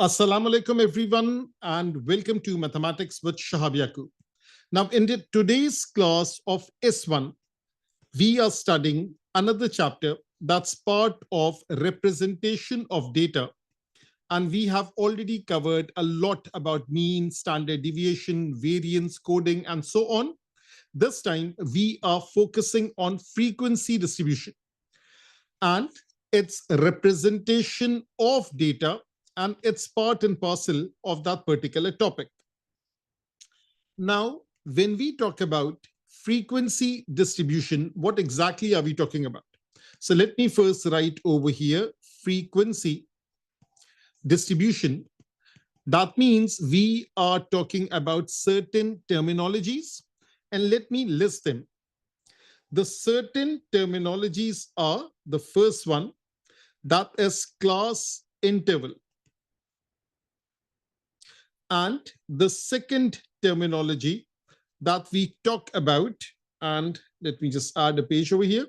Assalamu alaikum, everyone, and welcome to Mathematics with Shahab Yaqub. Now, in today's class of S1, we are studying another chapter that's part of representation of data. And we have already covered a lot about mean, standard deviation, variance, coding, and so on. This time, we are focusing on frequency distribution and its representation of data, and it's part and parcel of that particular topic. Now, when we talk about frequency distribution, what exactly are we talking about? So let me first write over here, frequency distribution. That means we are talking about certain terminologies, and let me list them. The certain terminologies are the first one, that is class interval. And the second terminology that we talk about, and let me just add a page over here,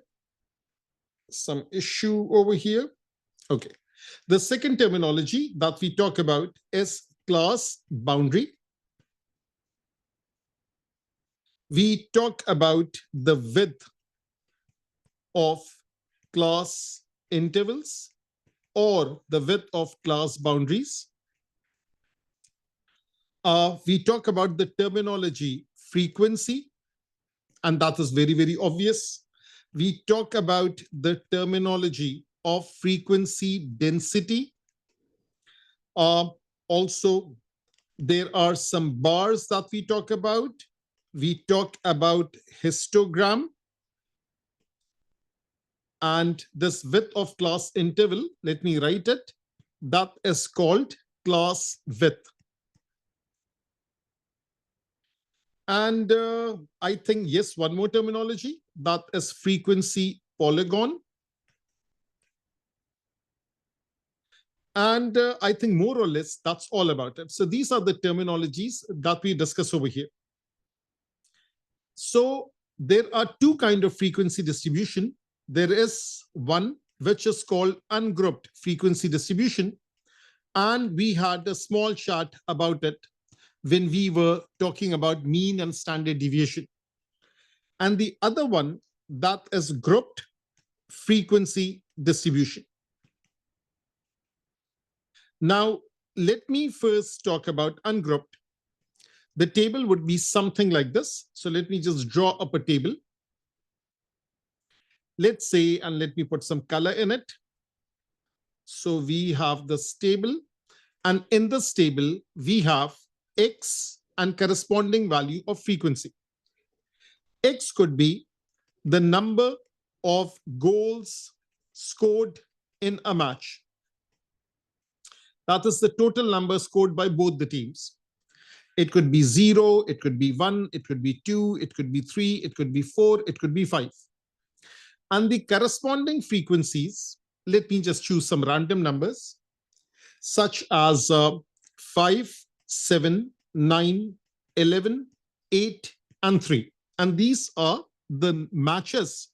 some issue over here. Okay. The second terminology that we talk about is class boundary. We talk about the width of class intervals or the width of class boundaries. We talk about the terminology frequency, and that is very, very obvious. We talk about the terminology of frequency density. Also, there are some bars that we talk about. We talk about histogram. And this width of class interval, let me write it, that is called class width. And I think, yes, one more terminology, that is frequency polygon. And I think more or less that's all about it. So these are the terminologies that we discuss over here. So there are two kinds of frequency distribution. There is one which is called ungrouped frequency distribution. And we had a small chat about it when we were talking about mean and standard deviation. And the other one, that is grouped frequency distribution. Now, let me first talk about ungrouped. The table would be something like this. So let me just draw up a table. Let's say, and let me put some color in it. So we have this table, and in this table, we have X and corresponding value of frequency. X could be the number of goals scored in a match. That is the total number scored by both the teams. It could be 0, it could be 1, it could be 2, it could be 3, it could be 4, it could be 5. And the corresponding frequencies, let me just choose some random numbers, such as 5, 7, 9, 11, 8, and 3. And these are the matches.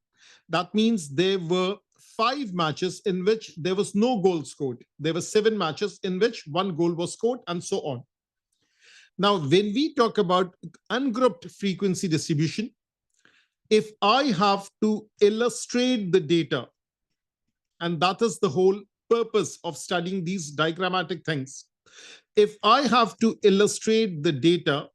That means there were 5 matches in which there was no goal scored. There were 7 matches in which 1 goal was scored, and so on. Now, when we talk about ungrouped frequency distribution, if I have to illustrate the data, and that is the whole purpose of studying these diagrammatic things, if I have to illustrate the data,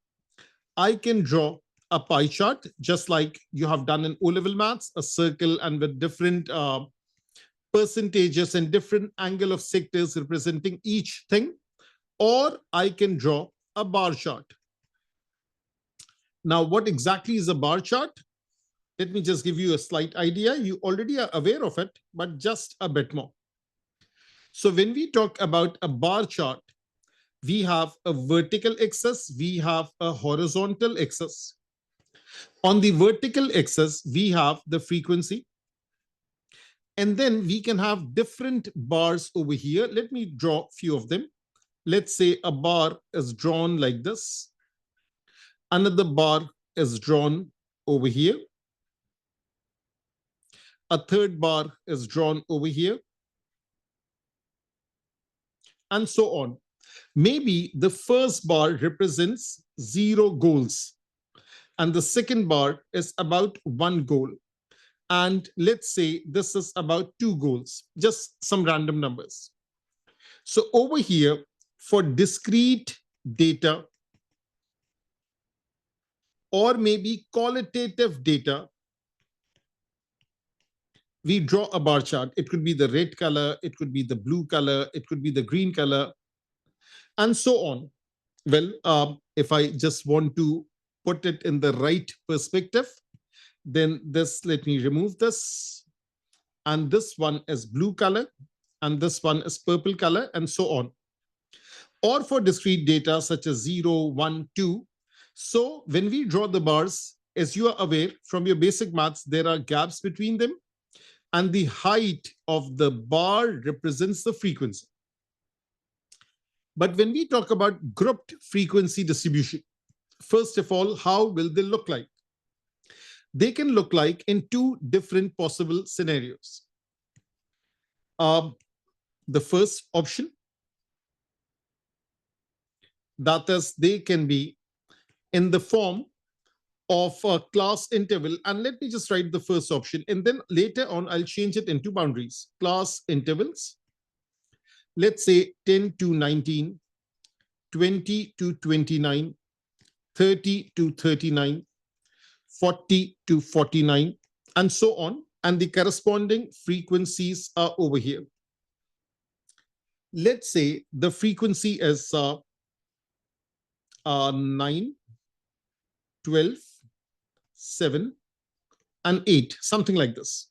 I can draw a pie chart, just like you have done in O-level maths, a circle and with different percentages and different angle of sectors representing each thing, or I can draw a bar chart. Now, what exactly is a bar chart? Let me just give you a slight idea. You already are aware of it, but just a bit more. So when we talk about a bar chart, we have a vertical axis, we have a horizontal axis. On the vertical axis, we have the frequency. And then we can have different bars over here. Let me draw a few of them. Let's say a bar is drawn like this. Another bar is drawn over here. A third bar is drawn over here. And so on. Maybe the first bar represents 0 goals and the second bar is about 1 goal. And let's say this is about 2 goals, just some random numbers. So over here, for discrete data or maybe qualitative data, we draw a bar chart. It could be the red color, it could be the blue color, it could be the green color, and so on. Well, if I just want to put it in the right perspective, then this, let me remove this. And this one is blue color, and this one is purple color, and so on. Or for discrete data such as 0, 1, 2. So when we draw the bars, as you are aware from your basic maths, there are gaps between them, and the height of the bar represents the frequency. But when we talk about grouped frequency distribution, first of all, how will they look like? They can look like in 2 different possible scenarios. The first option, that is, they can be in the form of a class interval. And let me just write the first option, and then later on, I'll change it into boundaries. Class intervals, let's say 10 to 19, 20 to 29, 30 to 39, 40 to 49, and so on. And the corresponding frequencies are over here. Let's say the frequency is 9, 12, 7, and 8, something like this.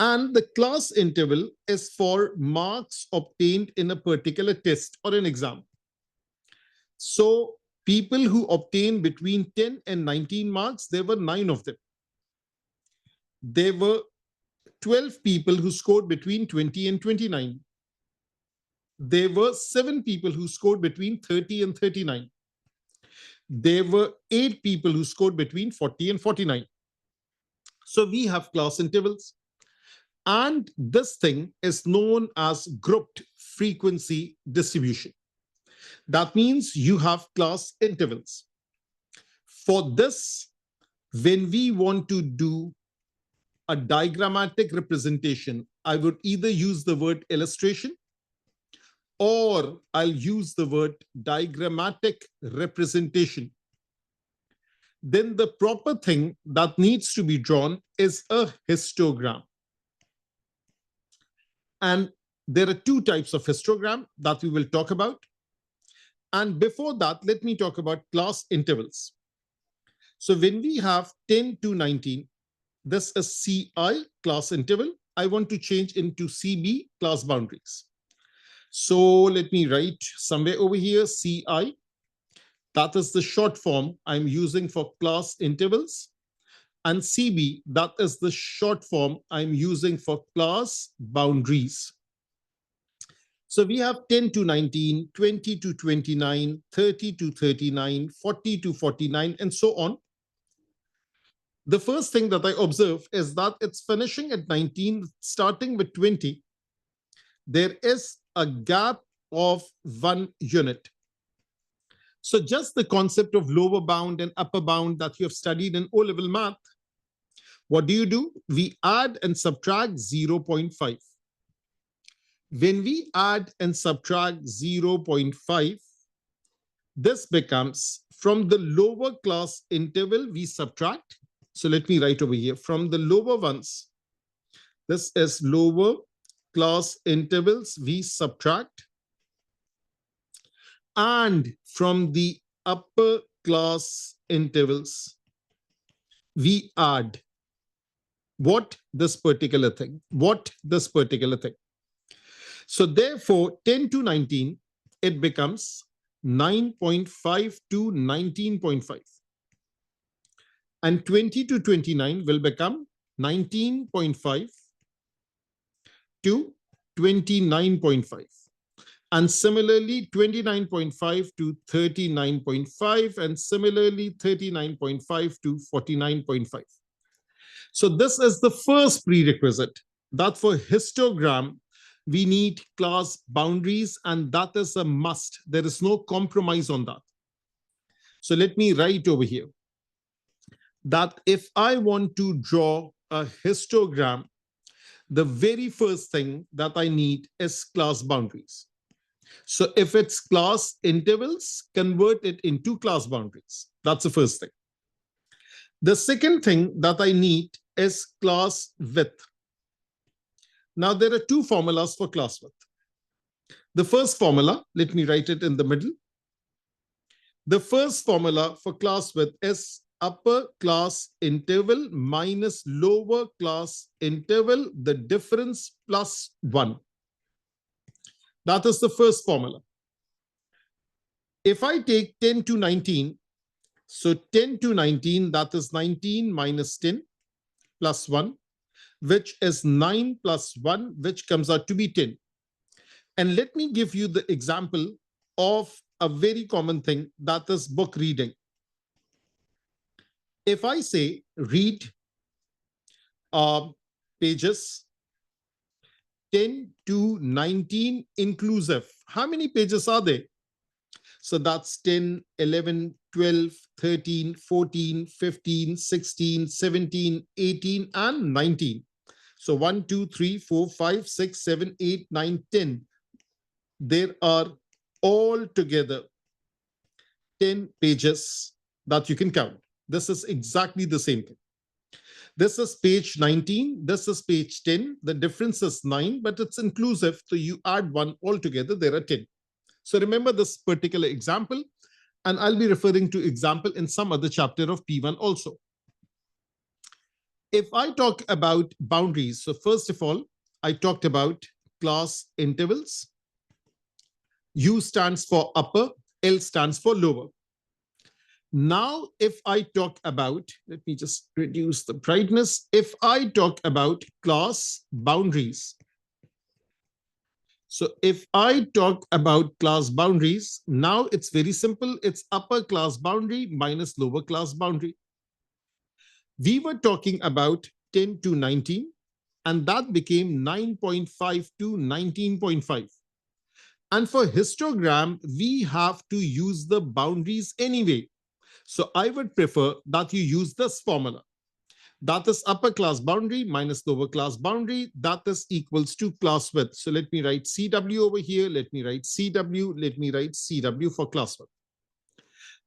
And the class interval is for marks obtained in a particular test or an exam. So people who obtained between 10 and 19 marks, there were 9 of them. There were 12 people who scored between 20 and 29. There were 7 people who scored between 30 and 39. There were 8 people who scored between 40 and 49. So we have class intervals. And this thing is known as grouped frequency distribution. That means you have class intervals. For this, when we want to do a diagrammatic representation, I would either use the word illustration or I'll use the word diagrammatic representation. Then the proper thing that needs to be drawn is a histogram. And there are 2 types of histogram that we will talk about. And before that, let me talk about class intervals. So when we have 10 to 19, this is CI, class interval. I want to change into CB, class boundaries. So let me write somewhere over here, CI. That is the short form I'm using for class intervals. And CB, that is the short form I'm using for class boundaries. So we have 10 to 19, 20 to 29, 30 to 39, 40 to 49, and so on. The first thing that I observe is that it's finishing at 19, starting with 20. There is a gap of 1 unit. So just the concept of lower bound and upper bound that you have studied in O-level math, what do? We add and subtract 0.5. When we add and subtract 0.5, this becomes from the lower class interval we subtract. So let me write over here from the lower ones. This is lower class intervals we subtract. And from the upper class intervals, we add what? This particular thing. What? This particular thing. So therefore, 10 to 19, it becomes 9.5 to 19.5. And 20 to 29 will become 19.5 to 29.5. And similarly, 29.5 to 39.5, and similarly, 39.5 to 49.5. So this is the first prerequisite, that for histogram, We need class boundaries, and that is a must. There is no compromise on that. So let me write over here that if I want to draw a histogram, the very first thing that I need is class boundaries. So if it's class intervals, convert it into class boundaries. That's the first thing. The second thing that I need is class width. Now, there are two formulas for class width. The first formula, let me write it in the middle. The first formula for class width is upper class interval minus lower class interval, the difference plus 1. That is the first formula. If I take 10 to 19, so 10 to 19, that is 19 minus 10 plus 1, which is 9 plus 1, which comes out to be 10. And let me give you the example of a very common thing, that is book reading. If I say read pages 10 to 19 inclusive, how many pages are there? So that's 10, 11, 12, 13, 14, 15, 16, 17, 18, and 19. So 1, 2, 3, 4, 5, 6, 7, 8, 9, 10. There are altogether 10 pages that you can count. This is exactly the same thing. This is page 19. This is page 10. The difference is 9, but it's inclusive. So you add 1 altogether, there are 10. So remember this particular example, and I'll be referring to example in some other chapter of P1 also. If I talk about boundaries, so first of all, I talked about class intervals. U stands for upper, L stands for lower. Now, if I talk about, let me just reduce the brightness. If I talk about class boundaries, so if I talk about class boundaries, now it's very simple. It's upper class boundary minus lower class boundary. We were talking about 10 to 19, and that became 9.5 to 19.5. And for histogram, we have to use the boundaries anyway. So I would prefer that you use this formula. That is upper class boundary minus lower class boundary. That is equals to class width. So let me write CW over here. Let me write CW. Let me write CW for class width.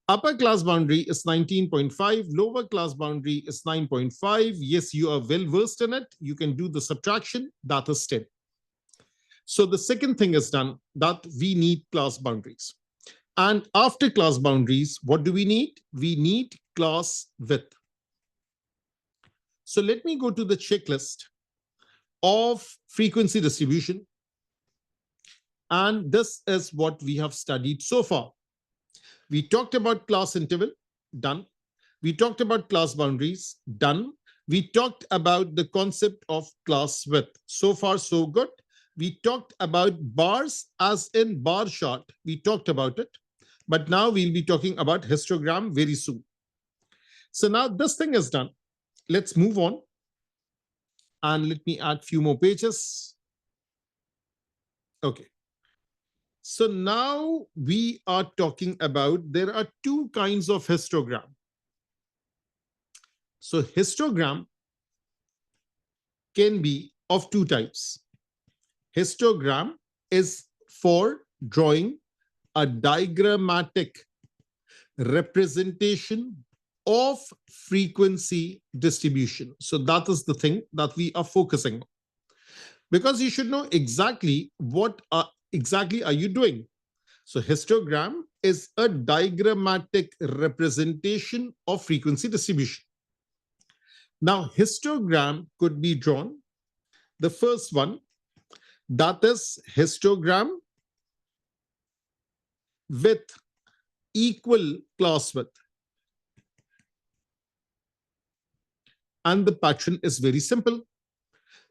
Upper class boundary is 19.5. Lower class boundary is 9.5. Yes, you are well versed in it. You can do the subtraction. That is 10. So the second thing is done, that we need class boundaries. And after class boundaries, what do we need? We need class width. So let me go to the checklist of frequency distribution. And this is what we have studied so far. We talked about class interval, done. We talked about class boundaries, done. We talked about the concept of class width. So far, so good. We talked about bars as in bar chart. We talked about it. But now we'll be talking about histogram very soon. So now this thing is done. Let's move on. And let me add a few more pages. Okay. So now we are talking about, there are two kinds of histogram. So histogram can be of two types. Histogram is for drawing a diagrammatic representation of frequency distribution. So that is the thing that we are focusing on. Because you should know exactly what exactly are you doing. So histogram is a diagrammatic representation of frequency distribution. Now, histogram could be drawn. The first one, that is histogram with equal class width. And the pattern is very simple.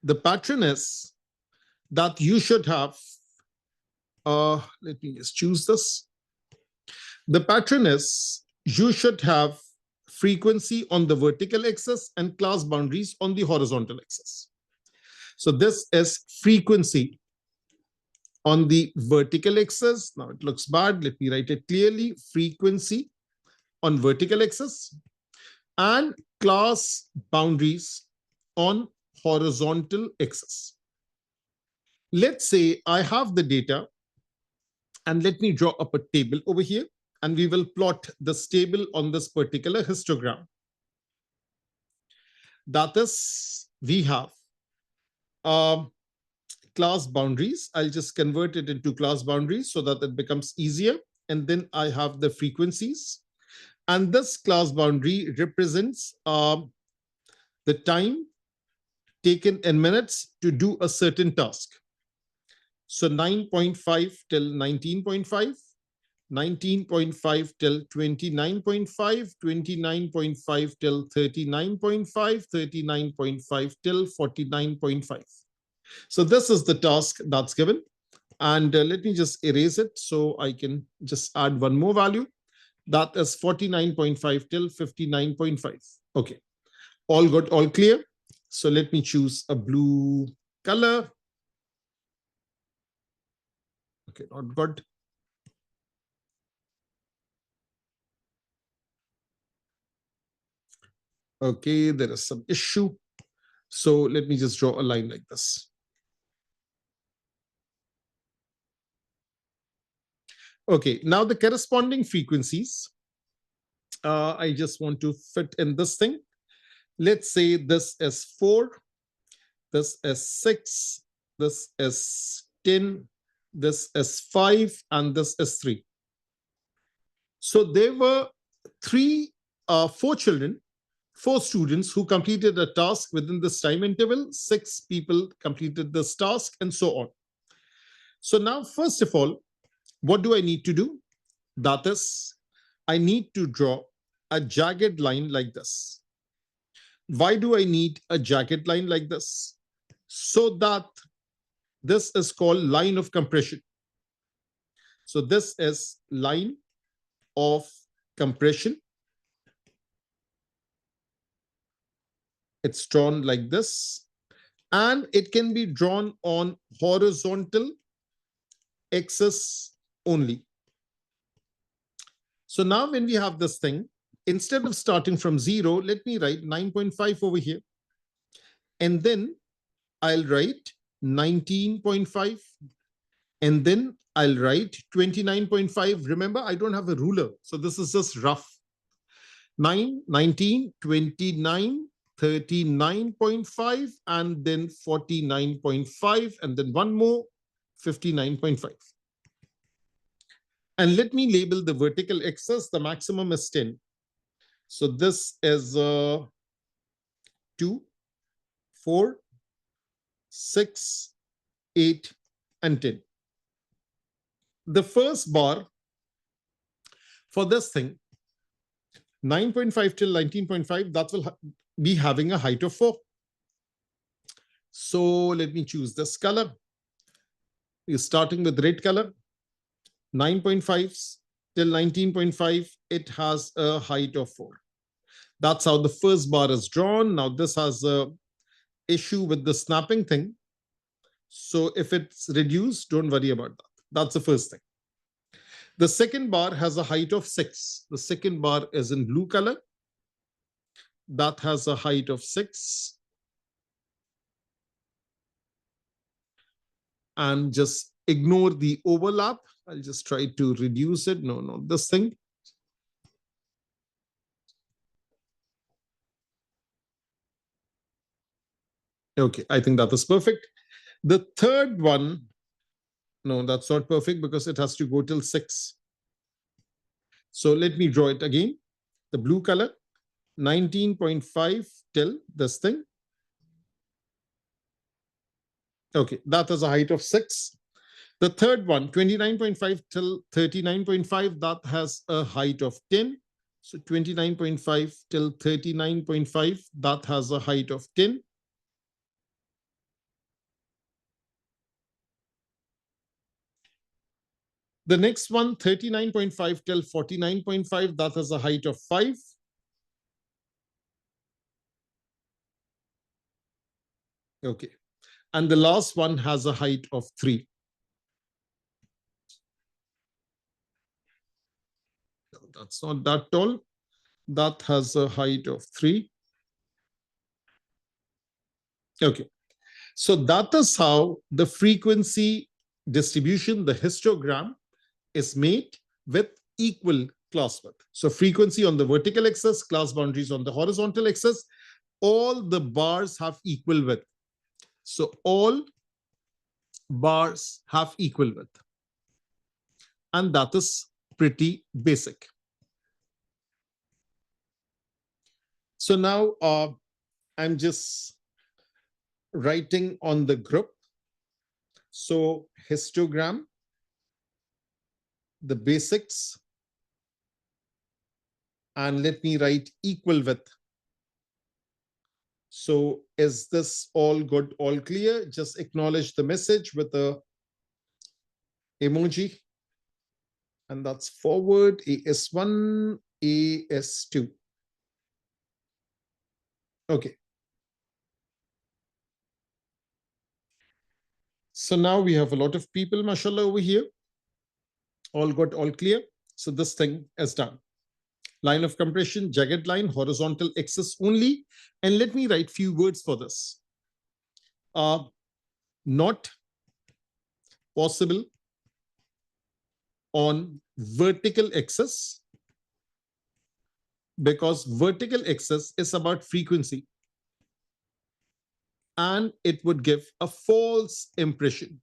The pattern is that you should have, let me just choose this. The pattern is you should have frequency on the vertical axis and class boundaries on the horizontal axis. So this is frequency On the vertical axis, now it looks bad. Let me write it clearly. Frequency on vertical axis and class boundaries on horizontal axis. Let's say I have the data and let me draw up a table over here and we will plot this table on this particular histogram. That is, we have class boundaries. I'll just convert it into class boundaries so that it becomes easier. And then I have the frequencies. And this class boundary represents the time taken in minutes to do a certain task. So 9.5 till 19.5, 19.5 till 29.5, 29.5 till 39.5, 39.5 till 49.5. So this is the task that's given. And let me just erase it so I can just add one more value. That is 49.5 till 59.5. Okay, all good, all clear. So let me choose a blue color. Okay, not good. Okay, there is some issue. So let me just draw a line like this. Okay, now the corresponding frequencies, I just want to fit in this thing. Let's say this is 4, this is 6, this is 10, this is 5, and this is 3. So there were 4 children, 4 students who completed a task within this time interval, 6 people completed this task, and so on. So now, first of all, what do I need to do? That is, I need to draw a jagged line like this. Why do I need a jagged line like this? So that this is called line of compression. So this is line of compression. It's drawn like this, and it can be drawn on horizontal axis only. So now when we have this thing, instead of starting from 0, let me write 9.5 over here. And then I'll write 19.5. And then I'll write 29.5. Remember, I don't have a ruler, so this is just rough. 9, 19, 29, 39.5, and then 49.5, and then one more, 59.5. And let me label the vertical axis. The maximum is 10. So this is 2, 4, 6, 8, and 10. The first bar for this thing, 9.5 till 19.5, that will be having a height of 4. So let me choose this color. We're starting with red color. 9.5 till 19.5, it has a height of 4. That's how the first bar is drawn. Now this has a issue with the snapping thing. So if it's reduced, don't worry about that. That's the first thing. The second bar has a height of 6. The second bar is in blue color. That has a height of 6. And just ignore the overlap. I'll just try to reduce it. No, this thing. Okay, I think that is perfect. The third one, no, that's not perfect because it has to go till 6. So let me draw it again. The blue color, 19.5 till this thing. Okay, that is a height of 6. The third one, 29.5 till 39.5, that has a height of 10. So 29.5 till 39.5, that has a height of 10. The next one, 39.5 till 49.5, that has a height of 5. Okay. And the last one has a height of 3. that's not that tall. That has a height of 3. Okay. So that is how the frequency distribution, the histogram, is made with equal class width. So frequency on the vertical axis, class boundaries on the horizontal axis, all the bars have equal width. So all bars have equal width. And that is pretty basic. So now I'm just writing on the group. So histogram, the basics, and let me write equal width. So is this all good, all clear? Just acknowledge the message with a emoji. And that's forward, AS1, AS2. Okay. So now we have a lot of people, mashallah, over here. All good, all clear. So this thing is done. Line of compression, jagged line, horizontal axis only. And let me write few words for this. Not possible on vertical axis, because vertical axis is about frequency and it would give a false impression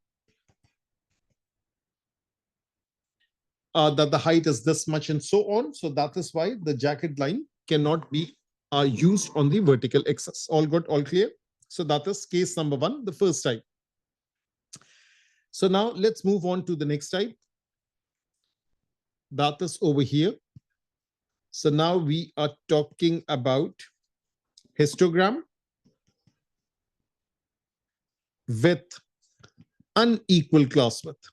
that the height is this much and so on. So that is why the jagged line cannot be used on the vertical axis. All good, all clear? So that is case number 1, the first type. So now let's move on to the next type. That is over here. So now we are talking about histogram with unequal class width.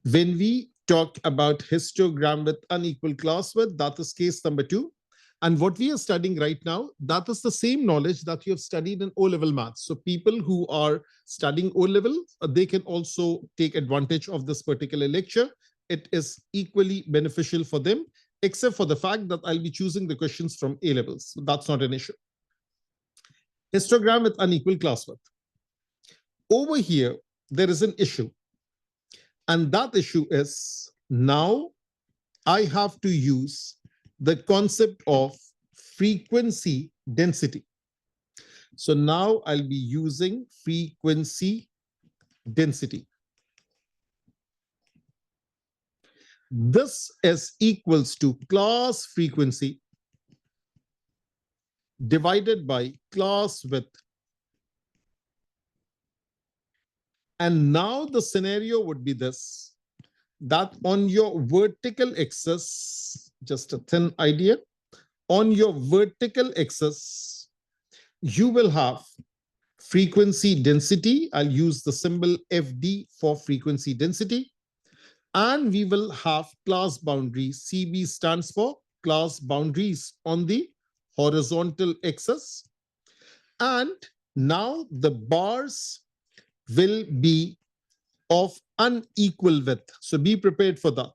When we talk about histogram with unequal class width, that is case number 2. And what we are studying right now, that is the same knowledge that you have studied in O-level maths. So people who are studying O-level, they can also take advantage of this particular lecture. It is equally beneficial for them, except for the fact that I'll be choosing the questions from A-levels. So that's not an issue. Histogram with unequal class width. Over here, there is an issue. And that issue is now I have to use the concept of frequency density. So now I'll be using frequency density. This is equals to class frequency divided by class width. And now the scenario would be this, that on your vertical axis, just a thin idea, on your vertical axis, you will have frequency density. I'll use the symbol FD for frequency density. And we will have class boundaries. CB stands for class boundaries on the horizontal axis. And now the bars will be of unequal width. So be prepared for that.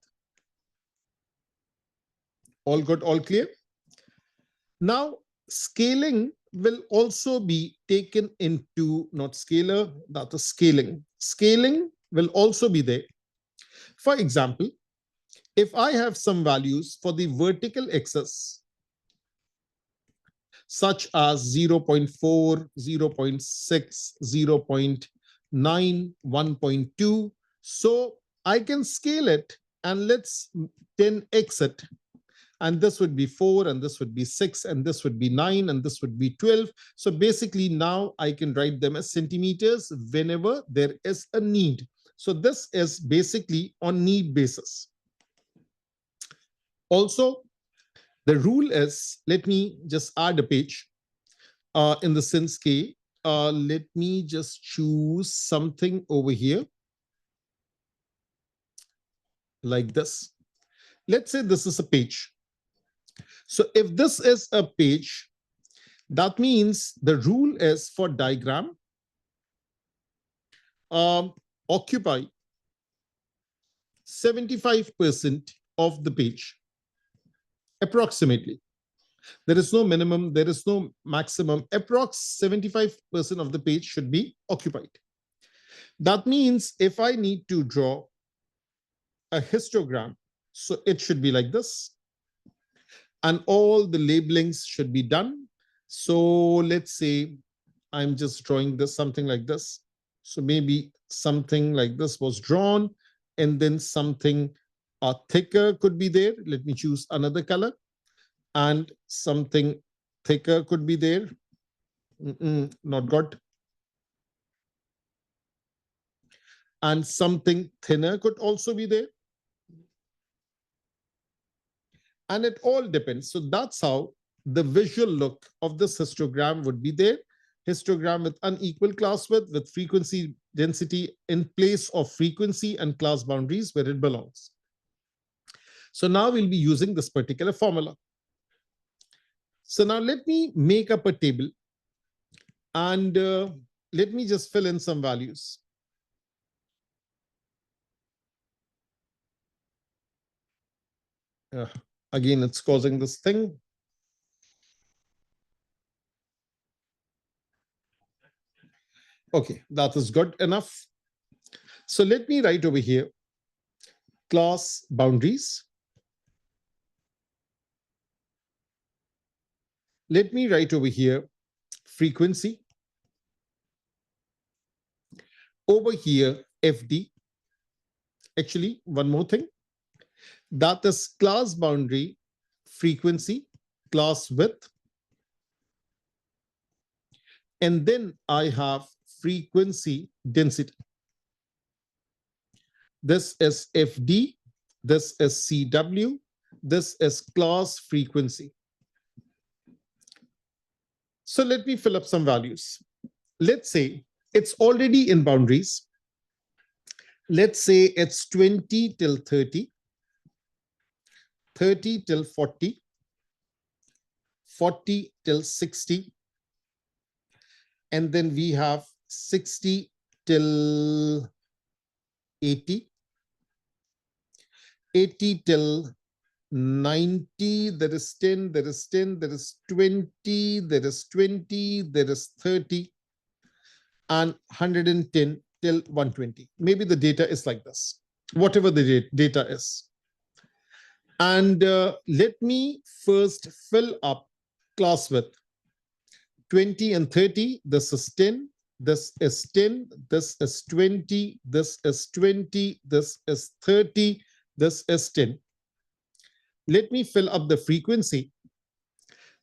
All good, all clear? Now, scaling will also be taken into, not scalar, that is scaling. Scaling will also be there. For example, if I have some values for the vertical axis, such as 0.4, 0.6, 0.9, 1.2, so I can scale it and let's 10x it. And this would be 4, and this would be 6, and this would be 9, and this would be 12. So basically now I can write them as centimeters whenever there is a need. So this is basically on need basis. Also, the rule is, let me just add a page in the sense CAIE. Let me just choose something over here like this. Let's say this is a page. So if this is a page, that means the rule is for diagram, occupy 75% of the page, approximately. There is no minimum, there is no maximum. Approx 75% of the page should be occupied. That means if I need to draw a histogram, so it should be like this, and all the labelings should be done. So let's say I'm just drawing this, something like this. So maybe something like this was drawn, and then something thicker could be there. Let me choose another color, and something thicker could be there. Not good. And something thinner could also be there. And it all depends. So that's how the visual look of this histogram would be there. Histogram with unequal class width with frequency density in place of frequency and class boundaries where it belongs. So now we'll be using this particular formula. So now let me make up a table, and let me just fill in some values. Again, it's causing this thing. Okay, that is good enough. So let me write over here class boundaries. Let me write over here frequency. Over here, FD. Actually, one more thing. That is class boundary, frequency, class width. And then I have frequency density. This is FD. This is CW. This is class frequency. So let me fill up some values. Let's say it's already in boundaries. Let's say it's 20 till 30, 30 till 40, 40 till 60, and then we have 60 till 80, 80 till 90, there is 10, there is 10, there is 20, there is 20, there is 30, and 110 till 120. Maybe the data is like this, whatever the data is. And let me first fill up class width. 20 and 30, this is 10, this is 10, this is 20, this is 20, this is 30, this is 10. Let me fill up the frequency.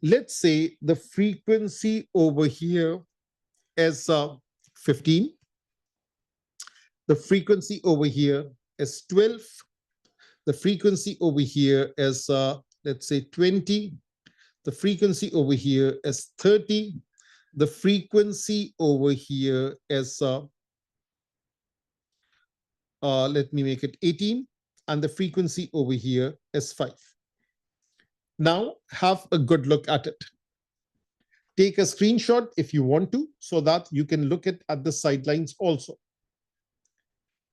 Let's say the frequency over here is 15. The frequency over here is 12. The frequency over here is, let's say, 20. The frequency over here is 30. The frequency over here is, let me make it 18. And the frequency over here is 5. Now have a good look at it. Take a screenshot if you want to, so that you can look at the sidelines also.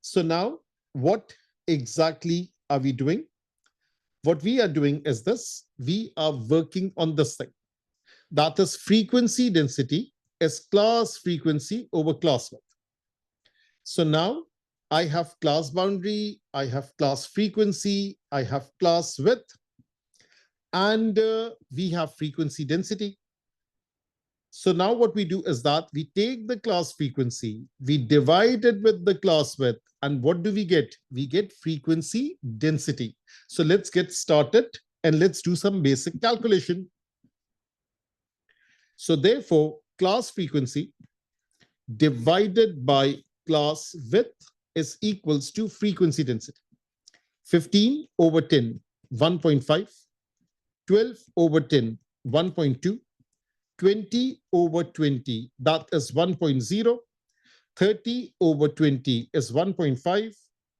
So now what exactly are we doing? What we are doing is this. We are working on this thing. That is frequency density is class frequency over class width. So now I have class boundary, I have class frequency, I have class width, and we have frequency density. So now what we do is that we take the class frequency, we divide it with the class width, and what do we get? We get frequency density. So let's get started and let's do some basic calculation. So therefore, class frequency divided by class width is equals to frequency density. 15 over 10, 1.5. 12 over 10, 1.2. 20 over 20, that is 1.0. 30 over 20 is 1.5.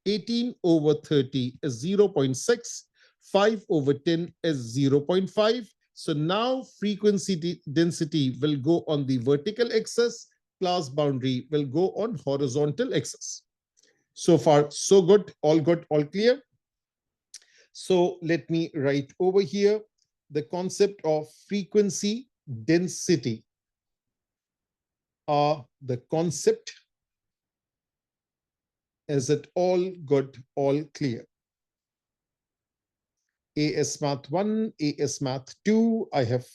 18 over 30 is 0.6. 5 over 10 is 0.5. So now frequency density will go on the vertical axis, class boundary will go on horizontal axis. So far, so good, all clear. So let me write over here the concept of frequency density. The concept, is it all good, all clear? AS Math 1, AS Math 2, I have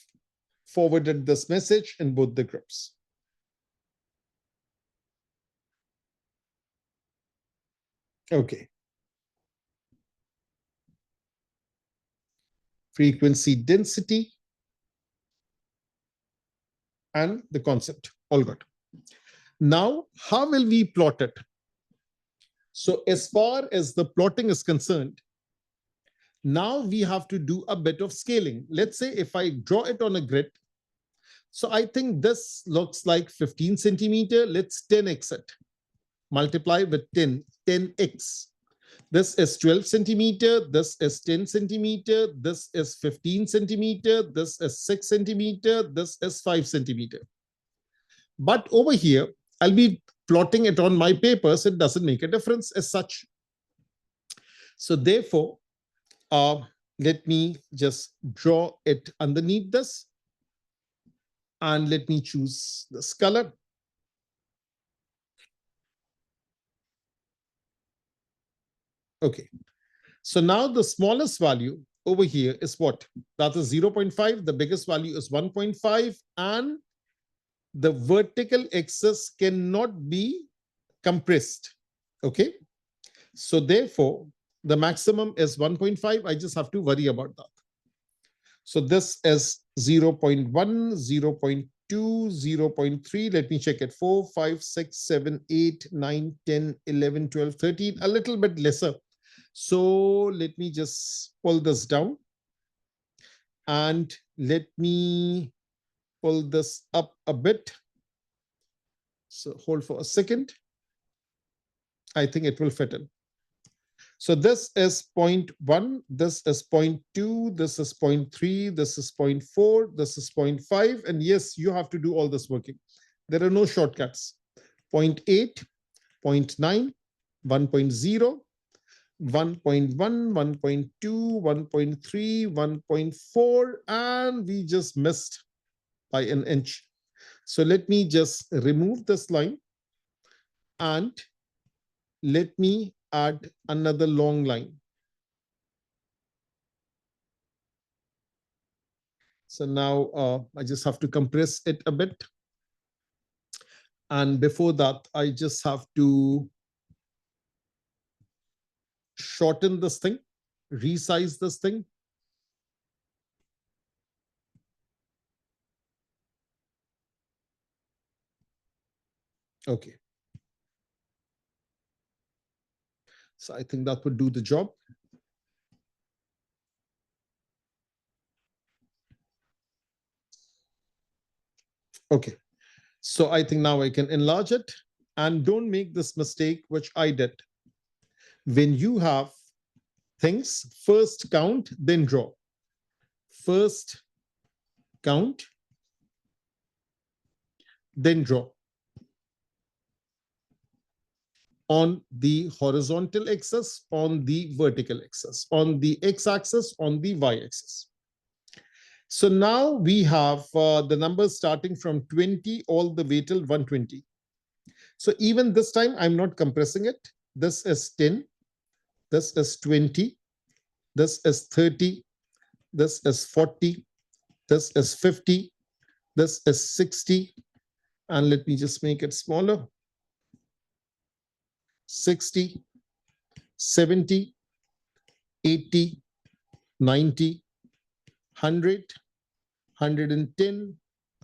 forwarded this message in both the groups. Okay. Frequency density and the concept, all good. Now, how will we plot it? So as far as the plotting is concerned, now we have to do a bit of scaling. Let's say if I draw it on a grid, so I think this looks like 15 centimeter. Let's 10x it. Multiply with 10x. This is 12 centimeter. This is 10 centimeter. This is 15 centimeter. This is 6 centimeter. This is 5 centimeter. But over here, I'll be plotting it on my paper, so it doesn't make a difference as such. So therefore, let me just draw it underneath this. And let me choose this color. Okay. So now the smallest value over here is what? That is 0.5. The biggest value is 1.5. And the vertical axis cannot be compressed. Okay. So therefore, the maximum is 1.5. I just have to worry about that. So this is 0.1, 0.2, 0.3. Let me check it. 4, 5, 6, 7, 8, 9, 10, 11, 12, 13. A little bit lesser. So let me just pull this down. And let me pull this up a bit. So hold for a second. I think it will fit in. So this is 0.1, this is 0.2, this is 0.3, this is 0.4, this is 0.5. And yes, you have to do all this working. There are no shortcuts. 0.8, 0.9, 1.0, 1.1, 1.2, 1.3, 1.4, and we just missed by an inch. So let me just remove this line and let me add another long line. So now I just have to compress it a bit. And before that, I just have to shorten this thing, resize this thing. Okay. So I think that would do the job. Okay. So I think now I can enlarge it, and don't make this mistake, which I did. When you have things, first count, then draw. First count, then draw. On the horizontal axis, on the vertical axis, on the x-axis, on the y-axis. So now we have the numbers starting from 20 all the way till 120. So even this time, I'm not compressing it. This is 10. This is 20. This is 30. This is 40. This is 50. This is 60. And let me just make it smaller. 60, 70, 80, 90, 100, 110,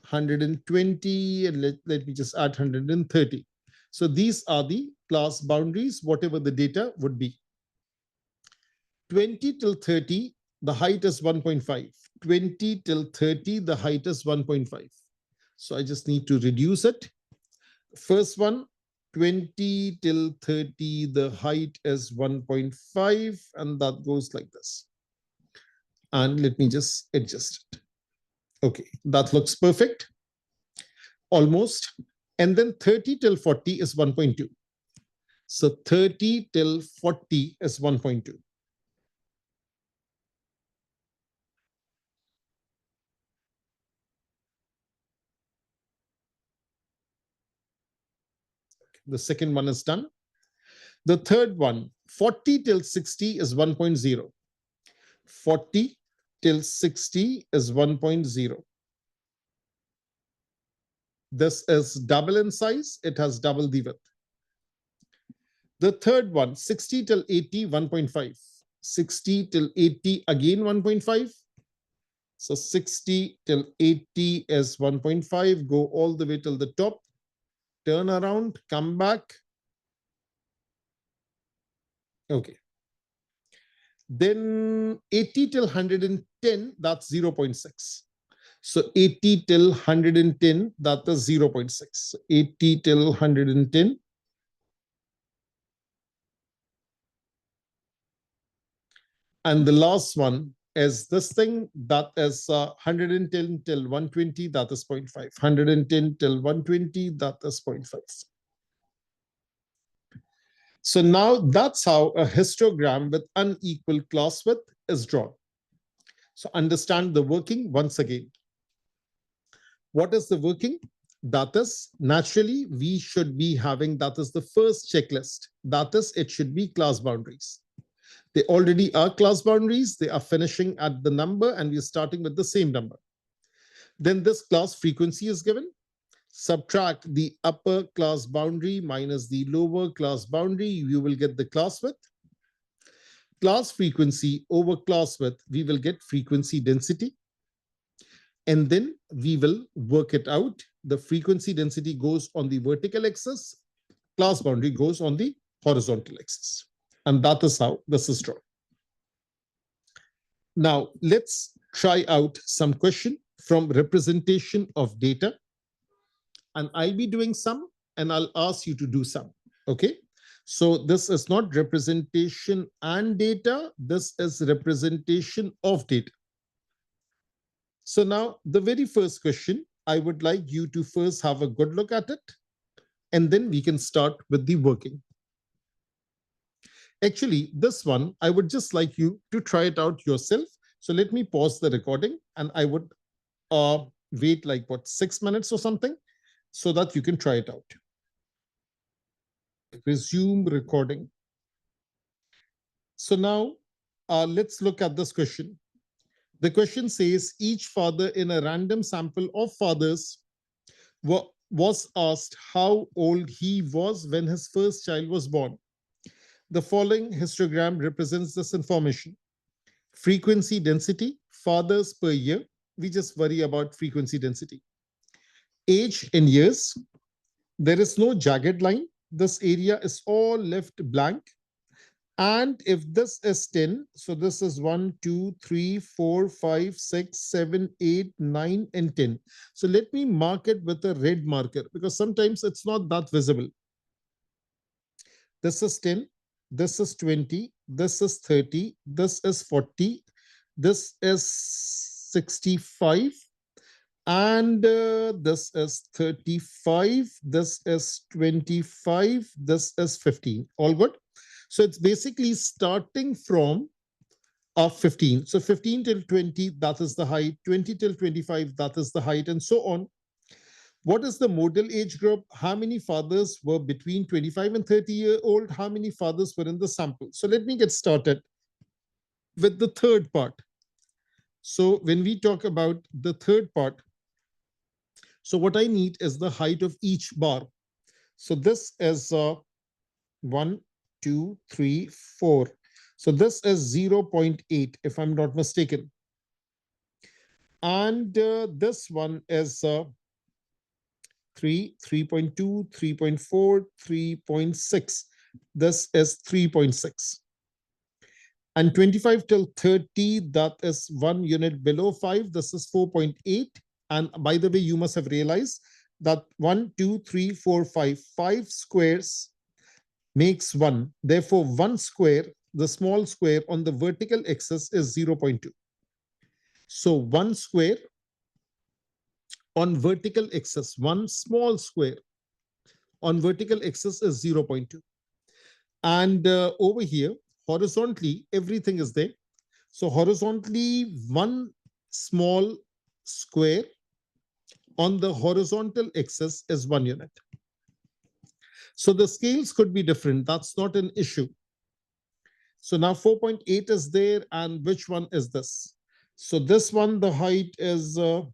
120, and let me just add 130. So these are the class boundaries, whatever the data would be. 20 till 30, the height is 1.5. 20 till 30, the height is 1.5. So I just need to reduce it. First one, 20 till 30, the height is 1.5, and that goes like this. And let me just adjust it. Okay, that looks perfect. Almost. And then 30 till 40 is 1.2. So 30 till 40 is 1.2. The second one is done. The third one, 40 till 60 is 1.0. 40 till 60 is 1.0. This is double in size. It has double the width. The third one, 60 till 80, 1.5. 60 till 80, again 1.5. So 60 till 80 is 1.5. Go all the way till the top. Turn around, come back. Okay. Then 80 till 110, that's 0.6. So 80 till 110, that is 0.6. So 80 till 110. And the last one is this thing, that is 110 till 120, that is 0.5. 110 till 120, that is 0.5. So now that's how a histogram with unequal class width is drawn. So understand the working once again. What is the working? That is, naturally, we should be having, that is the first checklist. That is, it should be class boundaries. They already are class boundaries. They are finishing at the number and we're starting with the same number. Then this class frequency is given. Subtract the upper class boundary minus the lower class boundary. You will get the class width. Class frequency over class width, we will get frequency density. And then we will work it out. The frequency density goes on the vertical axis. Class boundary goes on the horizontal axis. And that is how this is drawn. Now, let's try out some question from representation of data. And I'll be doing some, and I'll ask you to do some. Okay? So this is not representation and data. This is representation of data. So now the very first question, I would like you to first have a good look at it, and then we can start with the working. Actually, this one, I would just like you to try it out yourself. So let me pause the recording and I would wait like 6 minutes or something so that you can try it out. Resume recording. So now let's look at this question. The question says each father in a random sample of fathers was asked how old he was when his first child was born. The following histogram represents this information. Frequency density, fathers per year. We just worry about frequency density. Age in years. There is no jagged line. This area is all left blank. And if this is 10, so this is 1, 2, 3, 4, 5, 6, 7, 8, 9, and 10. So let me mark it with a red marker because sometimes it's not that visible. This is 10, this is 20, this is 30, this is 40, this is 65, and this is 35, this is 25, this is 15. All good? So it's basically starting from 15. So 15 till 20, that is the height. 20 till 25, that is the height, and so on. What is the model age group? How many fathers were between 25 and 30-year-old? How many fathers were in the sample? So let me get started with the third part. So when we talk about the third part, so what I need is the height of each bar. So this is 1, 2, 3, 4. So this is 0.8, if I'm not mistaken. And this one is 3, 3.2, 3.4, 3.6. This is 3.6. And 25 till 30, that is 1 unit below 5. This is 4.8. And by the way, you must have realized that 1, 2, 3, 4, 5, 5 squares makes 1. Therefore, 1 square, the small square on the vertical axis is 0.2. So 1 square on vertical axis, 1 small square on vertical axis is 0.2. And over here, horizontally, everything is there. So horizontally, one small square on the horizontal axis is 1 unit. So the scales could be different. That's not an issue. So now 4.8 is there, and which one is this? So this one, the height is, that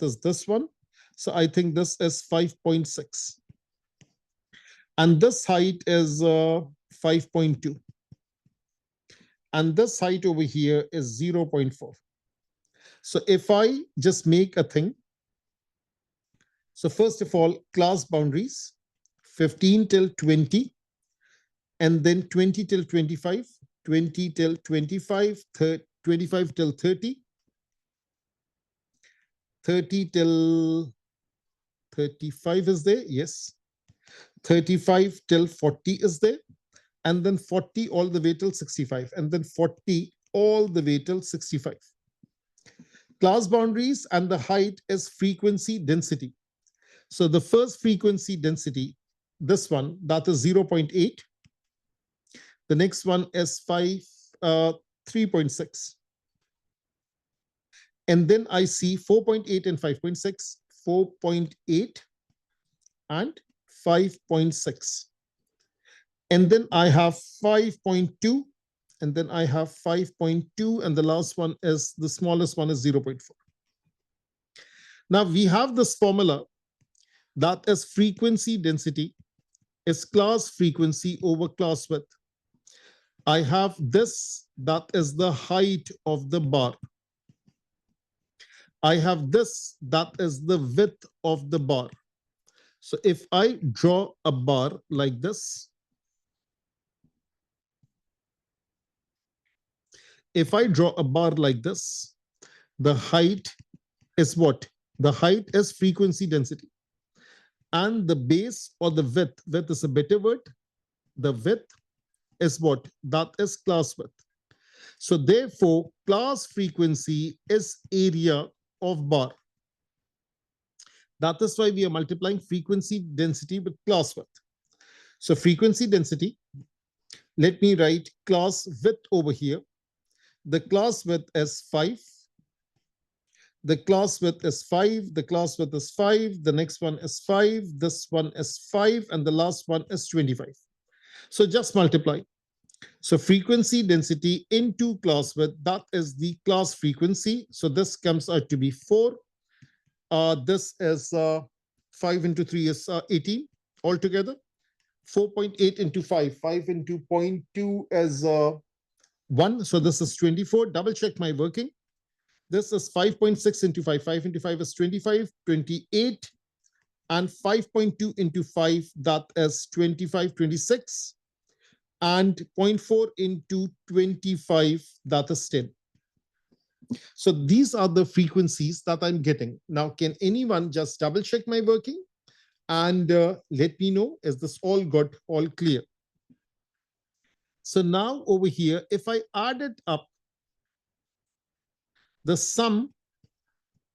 is this one. So I think this is 5.6. And this height is 5.2. And this height over here is 0.4. So if I just make a thing, so first of all, class boundaries, 15 till 20, and then 20 till 25, 20 till 25, 25 till 30, 30 till 35 is there, yes. 35 till 40 is there, and then 40 all the way till 65, and then 40 all the way till 65. Class boundaries, and the height is frequency density. So the first frequency density, this one, that is 0.8. The next one is 3.6. And then I see 4.8 and 5.6, 4.8 and 5.6. And then I have 5.2, and then I have 5.2, and the last one is, the smallest one is 0.4. Now we have this formula that is frequency density is class frequency over class width. I have this, that is the height of the bar. I have this, that is the width of the bar. So if I draw a bar like this, if I draw a bar like this, the height is what? The height is frequency density. And the base or the width is a better word. The width is what? That is class width. So therefore, class frequency is area of bar. That is why we are multiplying frequency density with class width. So frequency density, let me write class width over here. The class width is 5. The class width is 5. The class width is 5. The next one is 5. This one is 5. And the last one is 25. So just multiply. So frequency density into class width, that is the class frequency. So this comes out to be 4. This is 5 into 3 is 18 altogether. 4.8 into 5. 5 into 0.2 is 1. So this is 24. Double check my working. This is 5.6 into 5. 5 into 5 is 25, 28. And 5.2 into 5, that is 25, 26. And 0.4 into 25, that is 10. So these are the frequencies that I'm getting. Now, can anyone just double check my working and let me know, is this all good, all clear? So now over here, if I add it up, the sum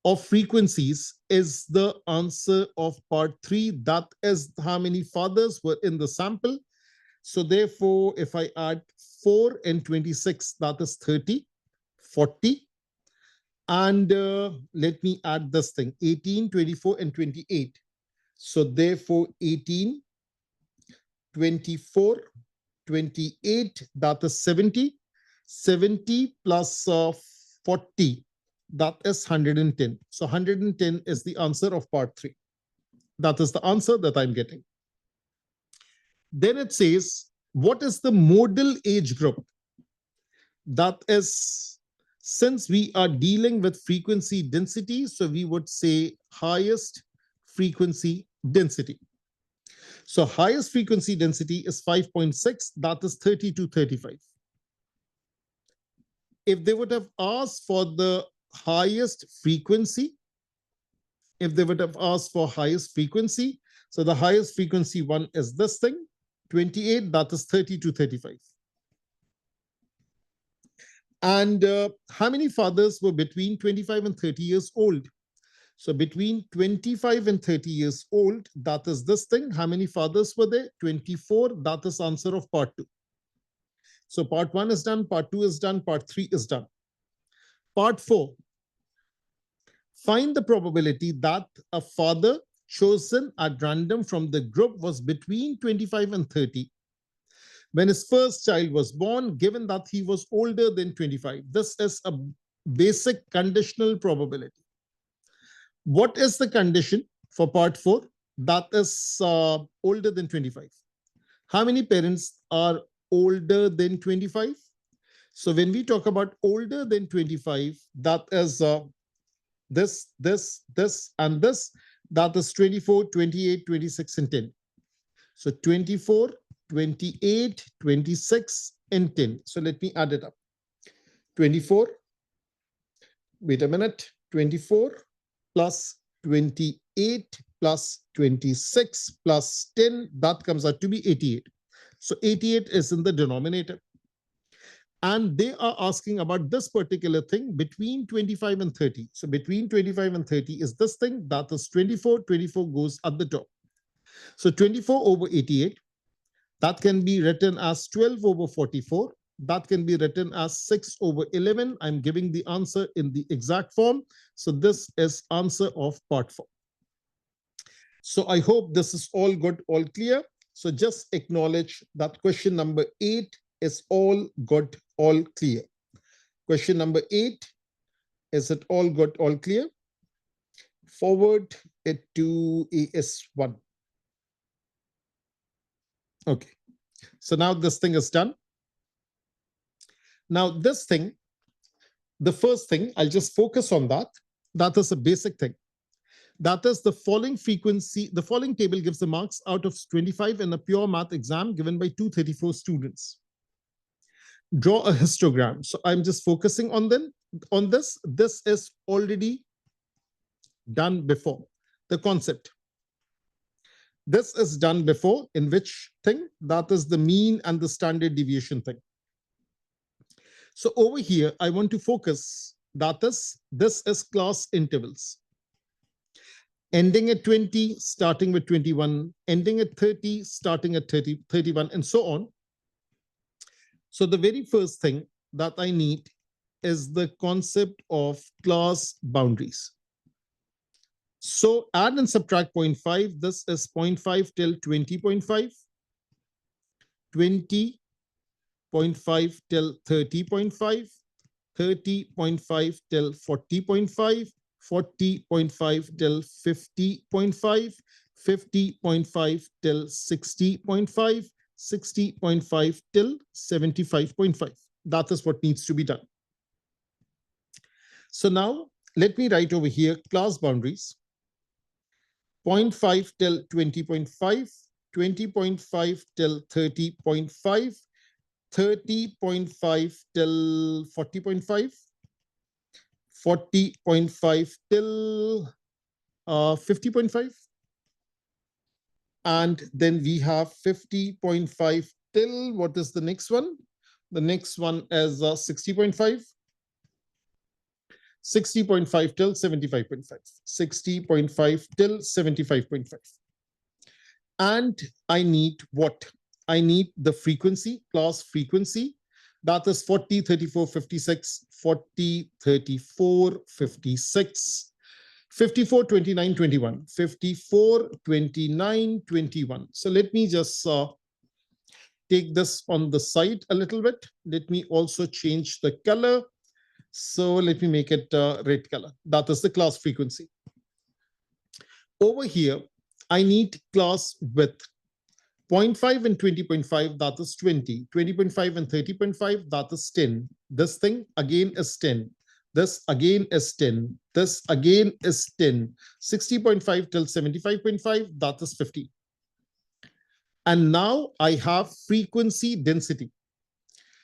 of frequencies is the answer of part 3. That is how many fathers were in the sample. So therefore, if I add 4 and 26, that is 30, 40. And let me add this thing, 18, 24, and 28. So therefore, 18, 24, 28, that is 70. 70 plus 40, that is 110. So 110 is the answer of part 3. That is the answer that I'm getting. Then it says, what is the modal age group? That is, since we are dealing with frequency density, so we would say highest frequency density. So highest frequency density is 5.6, that is 30 to 35. If they would have asked for the highest frequency, if they would have asked for highest frequency, so the highest frequency one is this thing, 28, that is 30 to 35. And how many fathers were between 25 and 30 years old? So between 25 and 30 years old, that is this thing. How many fathers were there? 24. That is answer of part 2. So part 1 is done, part 2 is done, part 3 is done. Part 4. Find the probability that a father chosen at random from the group was between 25 and 30 when his first child was born, given that he was older than 25. This is a basic conditional probability. What is the condition for part 4? That is older than 25. How many parents are older than 25? So when we talk about older than 25, that is this, and this. That is 24, 28, 26, and 10. So 24, 28, 26, and 10. So let me add it up. 24, wait a minute, 24 plus 28 plus 26 plus 10, that comes out to be 88. So 88 is in the denominator. And they are asking about this particular thing between 25 and 30. So between 25 and 30 is this thing, that is 24. 24 goes at the top. So 24 over 88, that can be written as 12 over 44. That can be written as 6 over 11. I'm giving the answer in the exact form. So this is answer of part 4. So I hope this is all good, all clear. So just acknowledge that question number 8 is all good, all clear. Question number 8, is it all good, all clear? Forward it to AS1. Okay. So now this thing is done. Now this thing, the first thing, I'll just focus on that. That is a basic thing. That is the following frequency. The following table gives the marks out of 25 in a pure math exam given by 234 students. Draw a histogram. So I'm just focusing on this. This is already done before. The concept. This is done before in which thing? That is the mean and the standard deviation thing. So over here, I want to focus. That is, this is class intervals. Ending at 20, starting with 21, ending at 30, starting at 30, 31, and so on. So the very first thing that I need is the concept of class boundaries. So add and subtract 0.5. This is 0.5 till 20.5, 20.5 till 30.5, 30.5 till 40.5, 40.5 till 50.5, 50.5 till 60.5, 60.5 till 75.5. That is what needs to be done. So now let me write over here class boundaries. 0.5 till 20.5, 20.5 till 30.5, 30.5 till 40.5, 40.5 till 50.5. And then we have 50.5 till, what is the next one? The next one is 60.5. 60.5 till 75.5. 60.5 till 75.5. And I need what? I need the frequency, class frequency. That is 40, 34, 56, 40, 34, 56, 54, 29, 21, 54, 29, 21. So let me just take this on the side a little bit. Let me also change the color. So let me make it red color. That is the class frequency. Over here, I need class width. 0.5 and 20.5, that is 20. 20.5 and 30.5, that is 10. This thing again is 10. This again is 10. This again is 10. 60.5 till 75.5, that is 50. And now I have frequency density.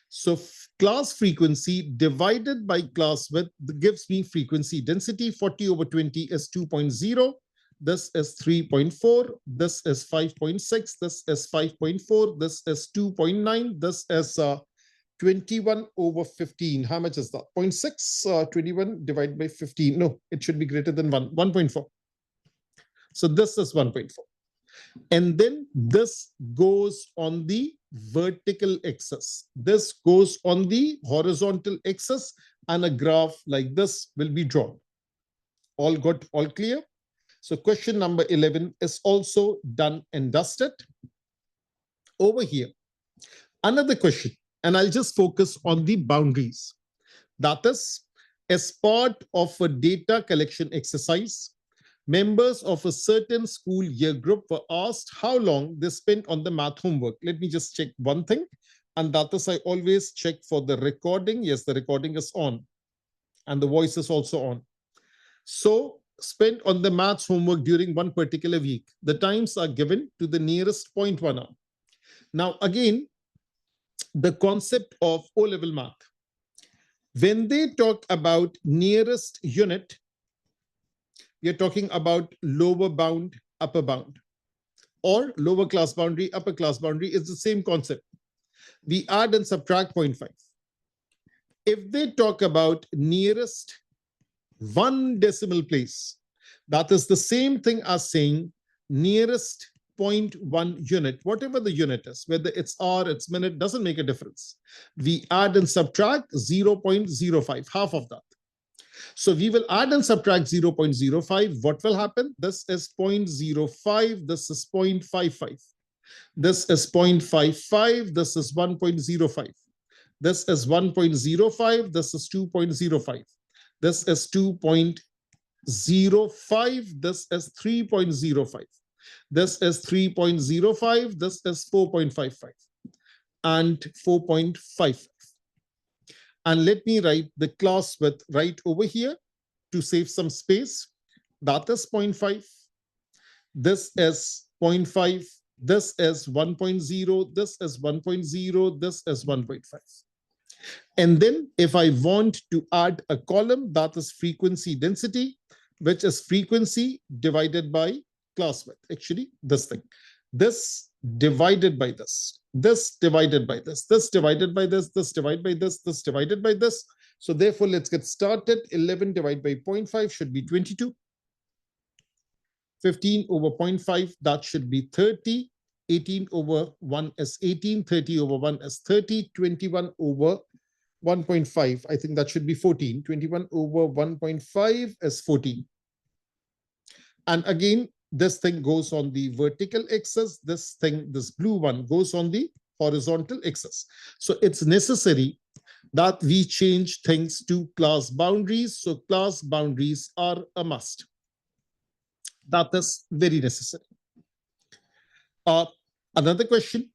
So class frequency divided by class width gives me frequency density. 40 over 20 is 2.0. This is 3.4. This is 5.6. This is 5.4. This is 2.9. This is 21 over 15. How much is that? 0.6, 21 divided by 15. No, it should be greater than 1.4. So this is 1.4. And then this goes on the vertical axis. This goes on the horizontal axis, and a graph like this will be drawn. All good, all clear? So question number 11 is also done and dusted. Over here, another question, and I'll just focus on the boundaries. That is, as part of a data collection exercise, members of a certain school year group were asked how long they spent on the math homework. Let me just check one thing, and that is I always check for the recording. Yes, the recording is on, and the voice is also on. So spent on the maths homework during one particular week. The times are given to the nearest 0.1 hour. Now, again, the concept of O-level math. When they talk about nearest unit, we are talking about lower bound, upper bound, or lower class boundary, upper class boundary is the same concept. We add and subtract 0.5. If they talk about nearest one decimal place, that is the same thing as saying nearest 0.1 unit, whatever the unit is, whether it's hour, it's minute, doesn't make a difference. We add and subtract 0.05, half of that. So we will add and subtract 0.05. What will happen? This is 0.05. This is 0.55. This is 0.55. This is 1.05. This is 1.05. This is 2.05. This is 2.05. This is 3.05. This is 3.05. This is 4.55 and 4.55. And let me write the class width right over here to save some space. That is 0.5. This is 0.5. This is 1.0. This is 1.0. This is 1.5. And then if I want to add a column, that is frequency density, which is frequency divided by class width. Actually, this thing. This divided by this. This divided by this. This divided by this. This divided by this. This divided by this. So therefore, let's get started. 11 divided by 0.5 should be 22. 15 over 0.5, that should be 30. 18 over 1 is 18. 30 over 1 is 30. 21 over 1.5, I think that should be 14. 21 over 1.5 is 14. And again, this thing goes on the vertical axis. This thing, this blue one, goes on the horizontal axis. So it's necessary that we change things to class boundaries. So class boundaries are a must. That is very necessary. Another question.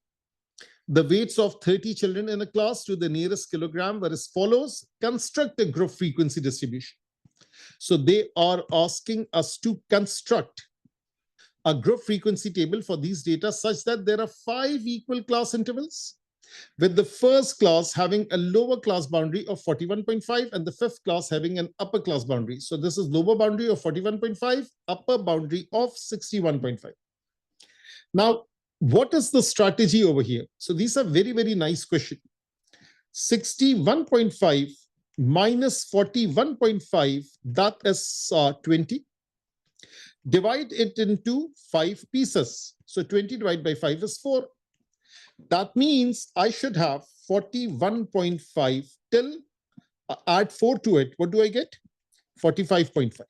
The weights of 30 children in a class to the nearest kilogram were as follows. Construct a group frequency distribution. So they are asking us to construct a group frequency table for these data such that there are 5 equal class intervals, with the first class having a lower class boundary of 41.5 and the fifth class having an upper class boundary. So this is lower boundary of 41.5, upper boundary of 61.5. Now, what is the strategy over here? So these are very, very nice questions. 61.5 minus 41.5, that is 20. Divide it into 5 pieces. So 20 divided by 5 is 4. That means I should have 41.5 till, add 4 to it. What do I get? 45.5.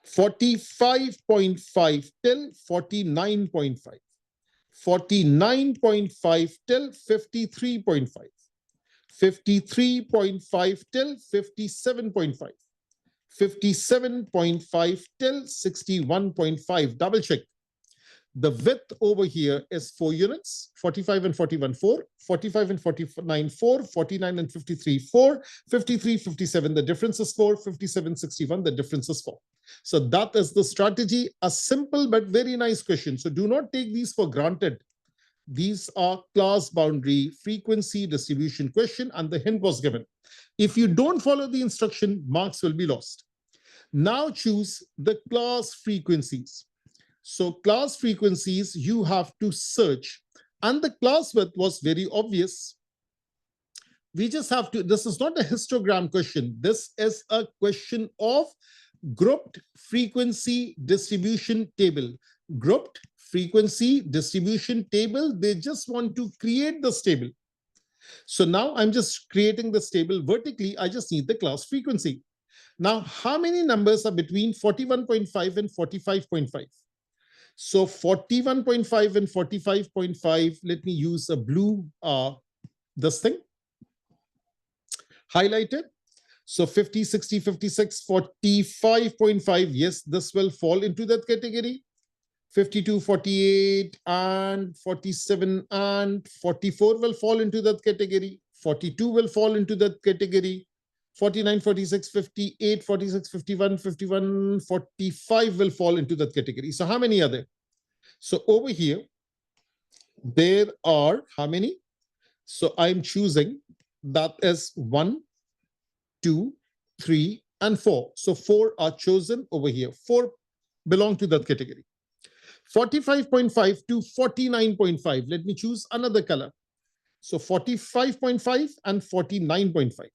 45.5 till 49.5. 49.5 till 53.5. 53.5 till 57.5. 57.5 till 61.5. Double check. The width over here is 4 units, 45 and 41, 4, 45 and 49, 4, 49 and 53, 4, 53, 57, the difference is 4, 57, 61, the difference is 4. So that is the strategy, a simple but very nice question. So do not take these for granted. These are class boundary frequency distribution question, and the hint was given. If you don't follow the instruction, marks will be lost. Now choose the class frequencies. So class frequencies, you have to search. And the class width was very obvious. we just have to, this is not a histogram question. This is a question of grouped frequency distribution table. Grouped frequency distribution table. They just want to create this table. So now I'm just creating this table vertically. I just need the class frequency. Now, how many numbers are between 41.5 and 45.5? So 41.5 and 45.5, let me use a blue, this thing, highlighted. So 50, 60, 56, 45.5. Yes, this will fall into that category. 52, 48, and 47 and 44 will fall into that category. 42 will fall into that category. 49, 46, 58, 46, 51, 51, 45 will fall into that category. So how many are there? So over here, there are how many? So I'm choosing that is 1, 2, 3, and 4. So 4 are chosen over here. 4 belong to that category. 45.5 to 49.5. Let me choose another color. So 45.5 and 49.5.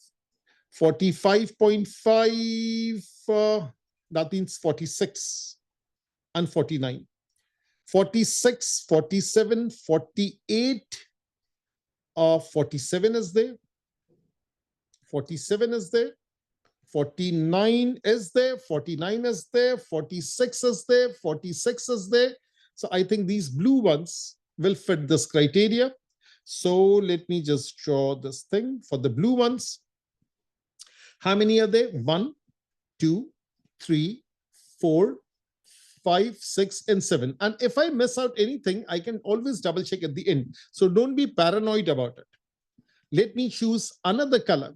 45.5, that means 46 and 49. 46, 47, 48, 47 is there. 47 is there. 49 is there. 49 is there. 46 is there. 46 is there. So I think these blue ones will fit this criteria. So let me just draw this thing for the blue ones. How many are there? 1, 2, 3, 4, 5, 6, and 7. And if I miss out anything, I can always double check at the end. So don't be paranoid about it. Let me choose another color.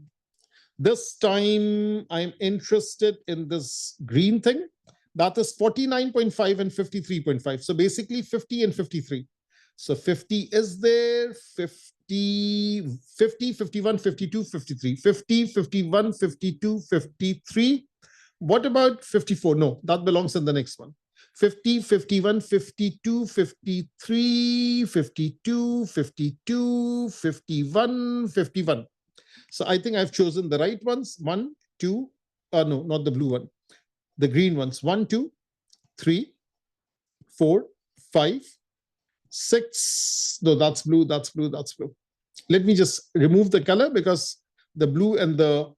This time I'm interested in this green thing. That is 49.5 and 53.5. So basically 50 and 53. So 50 is there, 50, 50, 51, 52, 53. 50, 51, 52, 53. What about 54? No, that belongs in the next one. 50, 51, 52, 53, 52, 52, 51, 51. So I think I've chosen the right ones. 1, 2, no, not the blue one. The green ones. 1, 2, 3, 4, 5, 6. No, that's blue, that's blue, that's blue. Let me just remove the color because the blue and the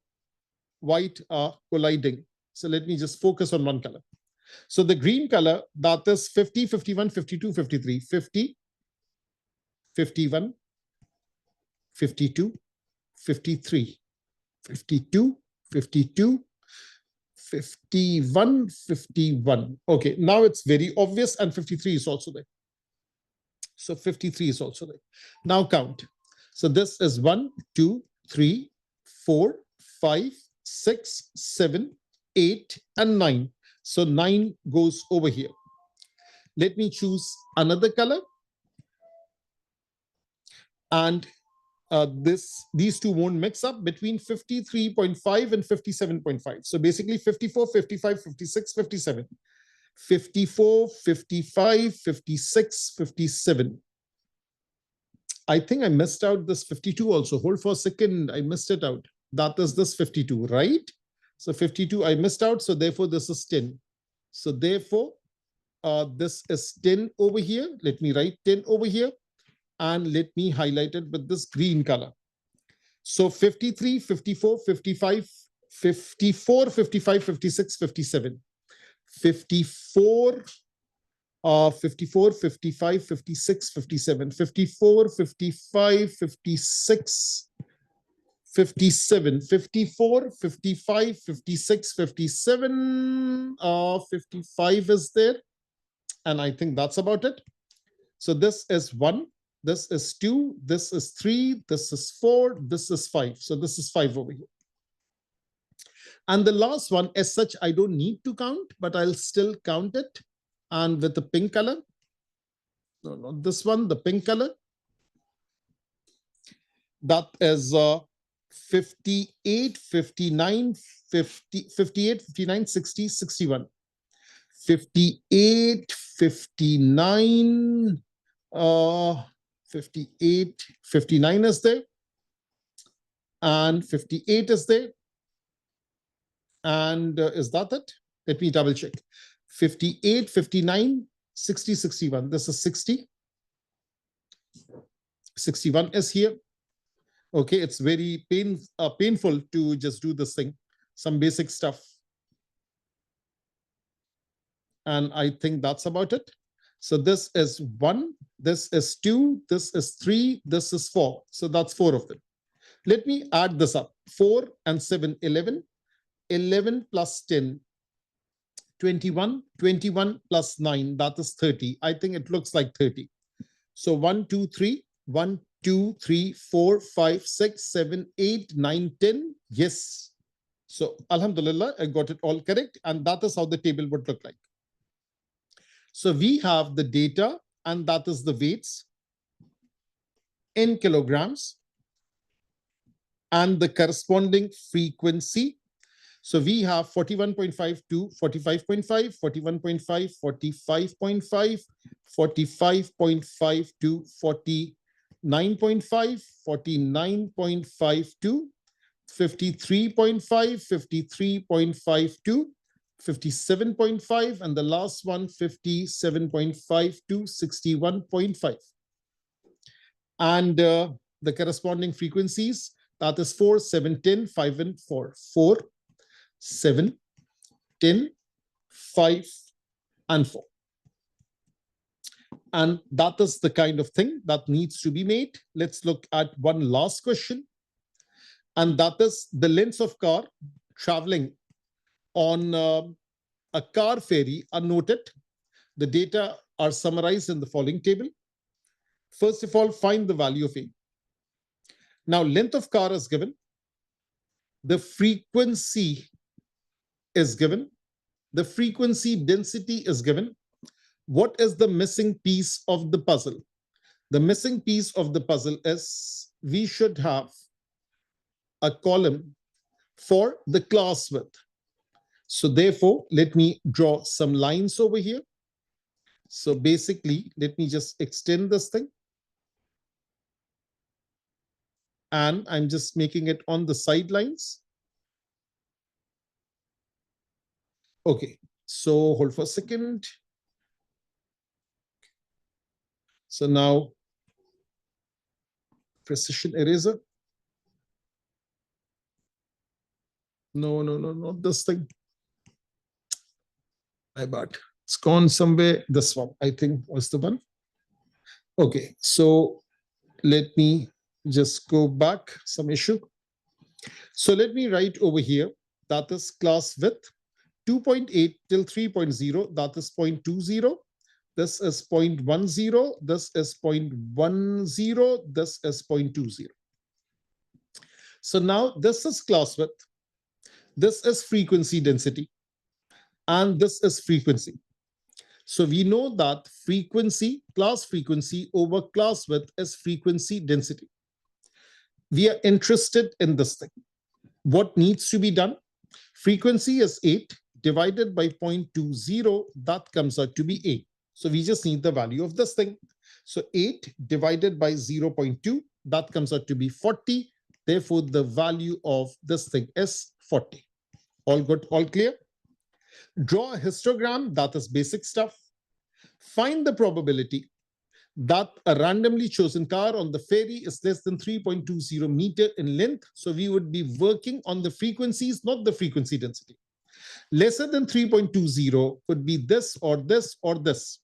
white are colliding. So let me just focus on one color. So the green color, that is 50, 51, 52, 53. 50, 51, 52, 53, 52, 52, 51, 51. Okay, now it's very obvious, and 53 is also there. So 53 is also there. Now count. So this is 1, 2, 3, 4, 5, 6, 7, 8, and 9. So 9 goes over here. Let me choose another color. And these two won't mix up between 53.5 and 57.5. So basically 54, 55, 56, 57. 54, 55, 56, 57. I think I missed out this 52 also. Hold for a second. I missed it out. That is this 52, right? So 52 I missed out. So therefore this is 10. So therefore this is 10 over here. Let me write 10 over here. And let me highlight it with this green color. So 53, 54, 55, 54, 55, 56, 57. 54, 54, 55, 56, 57. 54, 55, 56, 57. 54, 55, 56, 57. 55 is there. And I think that's about it. So this is 1. This is 2, this is 3, this is 4, this is 5. So this is 5 over here. And the last one, as such, I don't need to count, but I'll still count it. And with the pink color, no, not this one, the pink color, that is 58, 59, 50, 58, 59, 60, 61. 58, 59, 58, 59 is there. and 58 is there. And is that it? Let me double check. 58, 59, 60, 61. This is 60. 61 is here. Okay, it's very painful to just do this thing, some basic stuff. And I think that's about it. So this is 1, this is 2, this is 3, this is 4. So that's 4 of them. Let me add this up. 4 and 7, 11. 11 plus 10, 21. 21 plus 9, that is 30. I think it looks like 30. So 1, 2, 3. 1, 2, 3, 4, 5, 6, 7, 8, 9, 10. Yes. So Alhamdulillah, I got it all correct. And that is how the table would look like. So we have the data, and that is the weights in kilograms and the corresponding frequency. So we have 41.5 to 45.5, 41.5, 45.5, 45.5 to 49.5, 49.5 to 53.5, 53.5 to 57.5, and the last one 57.5 to 61.5. And the corresponding frequencies, that is 4, 7, 10, 5, and 4. 4, 7, 10, 5, and 4. And that is the kind of thing that needs to be made. Let's look at one last question. And that is the lengths of car traveling on a car ferry are noted. The data are summarized in the following table. First of all, find the value of A. Now, length of car is given. The frequency is given. The frequency density is given. What is the missing piece of the puzzle? The missing piece of the puzzle is we should have a column for the class width. So therefore, let me draw some lines over here. So basically, let me just extend this thing. And I'm just making it on the sidelines. Okay, so hold for a second. So now, precision eraser. No, not this thing. My bad. It's gone somewhere. This one, I think, was the one. Okay, so let me just go back some issue. So let me write over here, that is class width 2.8 till 3.0, that is 0.20. This is 0.10. This is 0.10. This is 0.20. So now this is class width. This is frequency density. And this is frequency. So we know that frequency, class frequency over class width is frequency density. We are interested in this thing. What needs to be done? Frequency is 8 divided by 0.20. That comes out to be 8. So we just need the value of this thing. So 8 divided by 0.2, that comes out to be 40. Therefore, the value of this thing is 40. All good, all clear? Draw a histogram, that is basic stuff. Find the probability that a randomly chosen car on the ferry is less than 3.20 meter in length. So we would be working on the frequencies, not the frequency density. Lesser than 3.20 could be this or this or this.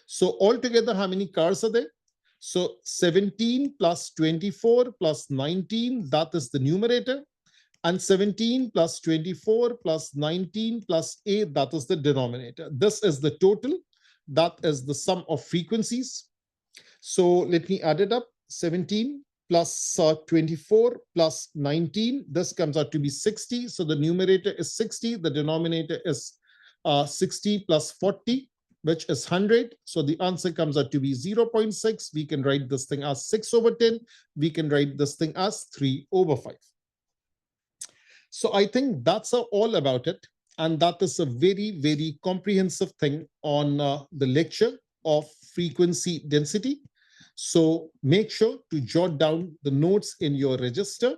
So altogether, how many cars are there? So 17 plus 24 plus 19, that is the numerator. And 17 plus 24 plus 19 plus 8, that is the denominator. This is the total. That is the sum of frequencies. So let me add it up. 17 plus 24 plus 19. This comes out to be 60. So the numerator is 60. The denominator is 60 plus 40, which is 100. So the answer comes out to be 0.6. We can write this thing as 6 over 10. We can write this thing as 3 over 5. So I think that's all about it. And that is a very, very comprehensive thing on the lecture of frequency density. So make sure to jot down the notes in your register.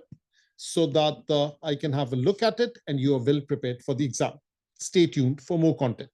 so that I can have a look at it and you are well prepared for the exam. Stay tuned for more content.